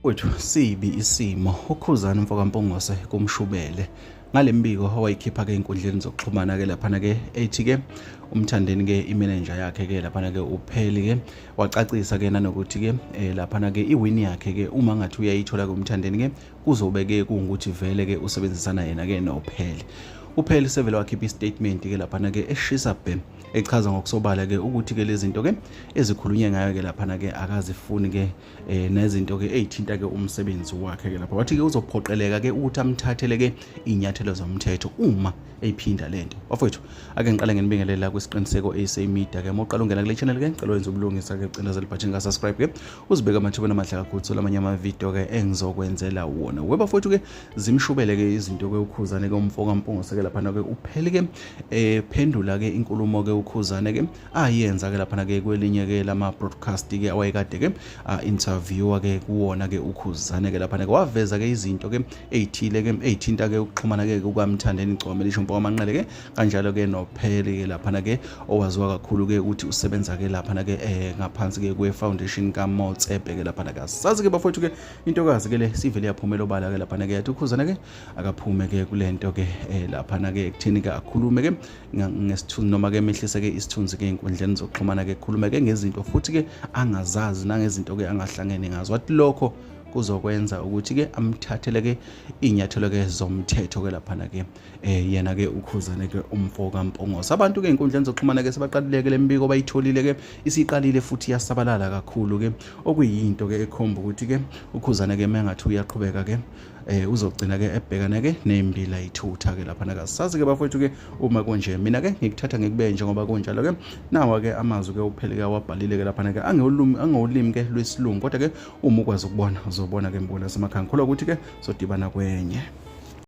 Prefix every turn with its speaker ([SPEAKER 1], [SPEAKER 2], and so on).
[SPEAKER 1] Wethu sibi isimo uKhuzani Mfokampongose kumshubele ngalembiko owayikhipha ke inkundleni zokuxhumana ke lapha ke ethi ke umthandeni ke imanager yakhe ke lapha ke upheli ke wacacisa ke nanokuthi ke lapha ke iwin yakhe ke uma ngathi uyayithola ke umthandeni ke kuzobe ke kungukuthi vele ke usebenzisana yena ke nopheli. Upheli sevele wakhipha istatement ke lapha ke eshisa bhe echaza ngokusobala ke ukuthi ke lezi zinto ke ezikhulunywe ngayo ke lapha ke akazifuni ke nezinto ke ezithinta ke umsebenzi wakhe ke lapha wathi ke uzophoqeleka ke ukuthi amthathele ke inyathelo zomthetho uma eyiphinda lento. Bafowethu ake ngiqale ngenibingelela kwisiqiniseko SA Media ke moqala ungena kule channel ke ngicela wenza ubulungisa ke cindezela button ka subscribe ke uzibeka amathuba namahle kakhulu sola amanye ama video ke engizokwenzela wona. Webafowethu ke zimshubele ke izinto ke uKhuzani ke umfokampongose ke lapha ke upheli ke phendula ke inkulumo ke uKhuzani ke ayenza ke lapha ke kwelinye ke lama broadcast ke awayekade ke interview ke kuwona ke uKhuzani ke lapha ke waveza ke izinto ke ezithile ke ezithinta ke ukuxhumana ke kukaMthandeni Gcome lisho Mpokamanqele ke kanjalo ke nopheli ke lapha ke owaziwa kakhulu ke ukuthi usebenza ke lapha ke ngaphansi ke kwe foundation kaMotsepe ke lapha ke sazi ke bafowethu ke intokazi ke le sivele yaphumela obala ke lapha ke yathi uKhuzani ke akaphume ke kulento ke lapha ke ekuthini ke akhulume ke ngesithunzi noma ke emehlise ke isithunzi ke inkundleni zokuxhumana ke khulume ke ngezinto futhi ke angazazi nangezinto ke angahlangene ngazo wathi lokho kuzokwenza ukuthi ke amthathele ke inyathelo ke zomthetho ke lapha ke yena ke uKhuzani ke umfokampongose. Abantu ke inkundleni zokuxhumana ke sebaqalile ke lembiko bayitholile ke isiqalile futhi yasabalala kakhulu ke okuyinto ke ekhomba ukuthi ke uKhuzani ke mengathi uyaqhubeka ke uzogcina ke ebhekana ke nembila ithutha ke lapha ke sazi ke bafowethu ke uma konje mina ke ngikuthatha ngikube njengoba kunjalo ke nawa ke amazwi ke upheli ke wabhalile ke lapha ke angolimi ke lwesilungu kodwa ke uma ukwazi ukubona uzobona ke mbona semakhaya ngikholwa ukuthi ke sodibana kwenye.